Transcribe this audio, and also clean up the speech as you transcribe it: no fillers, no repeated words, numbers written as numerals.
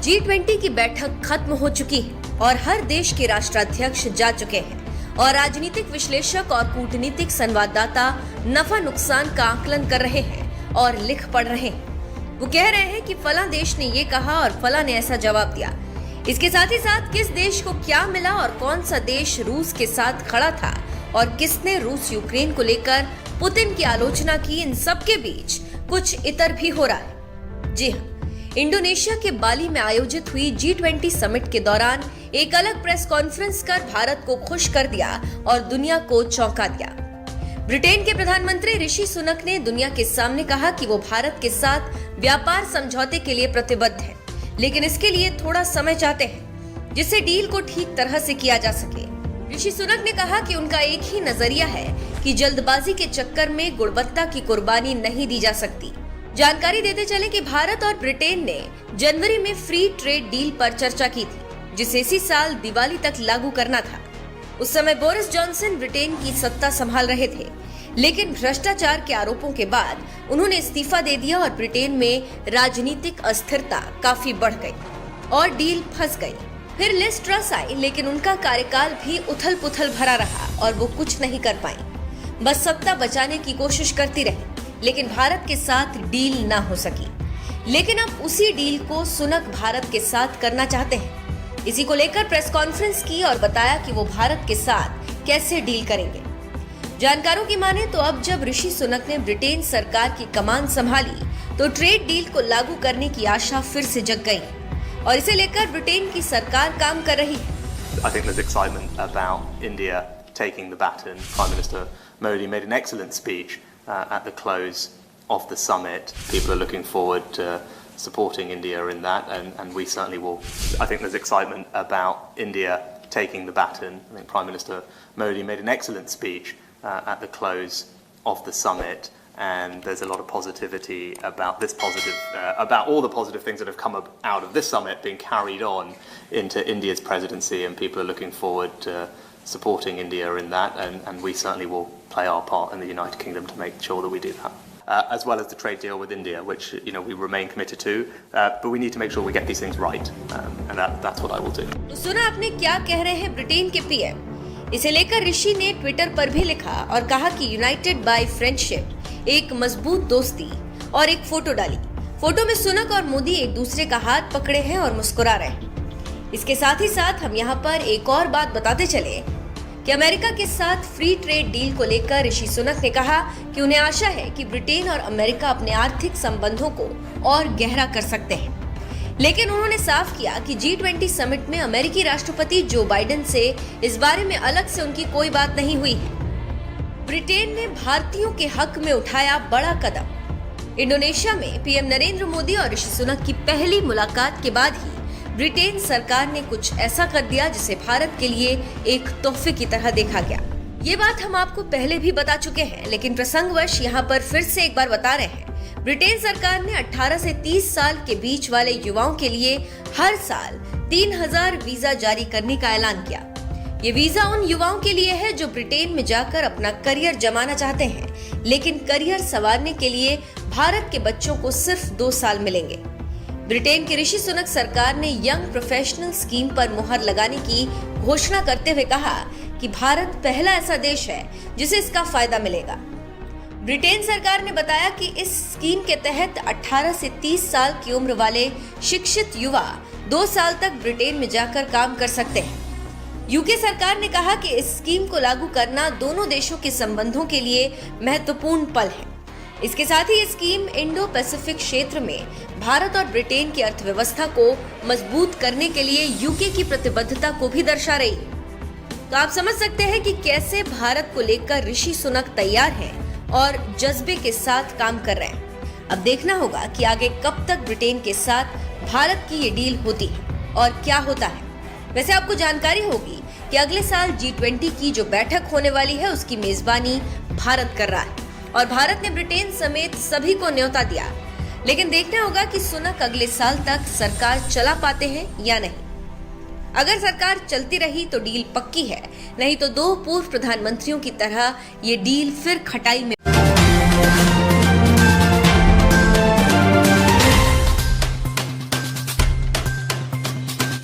G20 की बैठक खत्म हो चुकी है और हर देश के राष्ट्राध्यक्ष जा चुके हैं और राजनीतिक विश्लेषक और कूटनीतिक संवाददाता नफा नुकसान का आकलन कर रहे हैं और लिख पढ़ रहे हैं। वो कह रहे हैं कि फला देश ने ये कहा और फला ने ऐसा जवाब दिया। इसके साथ ही साथ किस देश को क्या मिला और कौन सा देश रूस के साथ खड़ा था और किसने रूस यूक्रेन को लेकर पुतिन की आलोचना की, इन सब के बीच कुछ इतर भी हो रहा है। जी हाँ, इंडोनेशिया के बाली में आयोजित हुई G20 समिट के दौरान एक अलग प्रेस कॉन्फ्रेंस कर भारत को खुश कर दिया और दुनिया को चौंका दिया। ब्रिटेन के प्रधानमंत्री ऋषि सुनक ने दुनिया के सामने कहा कि वो भारत के साथ व्यापार समझौते के लिए प्रतिबद्ध हैं, लेकिन इसके लिए थोड़ा समय चाहते हैं जिससे डील को ठीक तरह से किया जा सके। ऋषि सुनक ने कहा कि उनका एक ही नजरिया है कि जल्दबाजी के चक्कर में गुणवत्ता की कुर्बानी नहीं दी जा सकती। जानकारी देते चले कि भारत और ब्रिटेन ने जनवरी में फ्री ट्रेड डील पर चर्चा की थी, जिसे इसी साल दिवाली तक लागू करना था। उस समय बोरिस जॉनसन ब्रिटेन की सत्ता संभाल रहे थे, लेकिन भ्रष्टाचार के आरोपों के बाद उन्होंने इस्तीफा दे दिया और ब्रिटेन में राजनीतिक अस्थिरता काफी बढ़ गई और डील फंस गई। फिर लिज ट्रस आई, लेकिन उनका कार्यकाल भी उथल पुथल भरा रहा और वो कुछ नहीं कर पाई, बस सत्ता बचाने की कोशिश करती रही, लेकिन भारत के साथ डील ना हो सकी। लेकिन अब उसी डील को सुनक भारत के साथ करना चाहते हैं। इसी को लेकर प्रेस कॉन्फ्रेंस की और बताया कि वो भारत के साथ कैसे डील करेंगे। जानकारों की माने तो अब जब ऋषि सुनक ने ब्रिटेन सरकार की कमान संभाली तो ट्रेड डील को लागू करने की आशा फिर से जग गई और इसे लेकर ब्रिटेन की सरकार काम कर रही है। I think there's excitement about India taking the baton. Prime Minister Modi made an excellent speech at the close of the summit. People are looking forward to supporting India in that, and we certainly will. I think there's excitement about India taking the baton. I think Prime Minister Modi made an excellent speech at the close of the summit, and there's a lot of positivity about about all the positive things that have come out of this summit being carried on into India's presidency, and people are looking forward to supporting India in that, and we certainly will play our part in the United Kingdom to make sure that we do that. As well as the trade deal with India, which we remain committed to, but we need to make sure we get these things right, and that's what I will do. तो सुना आपने क्या कह रहे हैं Britain के PM. इसे लेकर ऋषि ने ट्विटर पर भी लिखा और कहा कि यूनाइटेड बाय फ्रेंडशिप, एक मजबूत दोस्ती, और एक फोटो डाली। फोटो में सुनक और मोदी एक दूसरे का हाथ पकड़े हैं और मुस्कुरा रहे हैं। इसके साथ ही साथ हम यहाँ पर एक और बात बताते चले कि अमेरिका के साथ फ्री ट्रेड डील को लेकर ऋषि सुनक ने कहा कि उन्हें आशा है कि ब्रिटेन और अमेरिका अपने आर्थिक संबंधों को और गहरा कर सकते हैं। लेकिन उन्होंने साफ किया कि G20 समिट में अमेरिकी राष्ट्रपति जो बाइडेन से इस बारे में अलग से उनकी कोई बात नहीं हुई है। ब्रिटेन ने भारतीयों के हक में उठाया बड़ा कदम। इंडोनेशिया में पीएम नरेंद्र मोदी और ऋषि सुनक की पहली मुलाकात के बाद ही ब्रिटेन सरकार ने कुछ ऐसा कर दिया जिसे भारत के लिए एक तोहफे की तरह देखा गया। ये बात हम आपको पहले भी बता चुके हैं, लेकिन प्रसंगवश यहाँ पर फिर से एक बार बता रहे हैं। ब्रिटेन सरकार ने 18 से 30 साल के बीच वाले युवाओं के लिए हर साल 3000 वीजा जारी करने का ऐलान किया। ये वीजा उन युवाओं के लिए है जो ब्रिटेन में जाकर अपना करियर जमाना चाहते हैं, लेकिन करियर संवारने के लिए भारत के बच्चों को सिर्फ 2 साल मिलेंगे। ब्रिटेन की ऋषि सुनक सरकार ने यंग प्रोफेशनल स्कीम पर मुहर लगाने की घोषणा करते हुए कहा कि भारत पहला ऐसा देश है जिसे इसका फायदा मिलेगा। ब्रिटेन सरकार ने बताया कि इस स्कीम के तहत 18 से 30 साल की उम्र वाले शिक्षित युवा 2 साल तक ब्रिटेन में जाकर काम कर सकते हैं। यूके सरकार ने कहा कि इस स्कीम को लागू करना दोनों देशों के संबंधों के लिए महत्वपूर्ण पल है। इसके साथ ही ये स्कीम इंडो पैसिफिक क्षेत्र में भारत और ब्रिटेन की अर्थव्यवस्था को मजबूत करने के लिए यूके की प्रतिबद्धता को भी दर्शा रही है। तो आप समझ सकते हैं कि कैसे भारत को लेकर ऋषि सुनक तैयार हैं और जज्बे के साथ काम कर रहे हैं। अब देखना होगा कि आगे कब तक ब्रिटेन के साथ भारत की ये डील होती है और क्या होता है। वैसे आपको जानकारी होगी कि अगले साल G20 की जो बैठक होने वाली है उसकी मेजबानी भारत कर रहा है और भारत ने ब्रिटेन समेत सभी को न्योता दिया। लेकिन देखना होगा कि सुनक अगले साल तक सरकार चला पाते हैं या नहीं। अगर सरकार चलती रही तो डील पक्की है, नहीं तो 2 पूर्व प्रधानमंत्रियों की तरह ये डील फिर खटाई में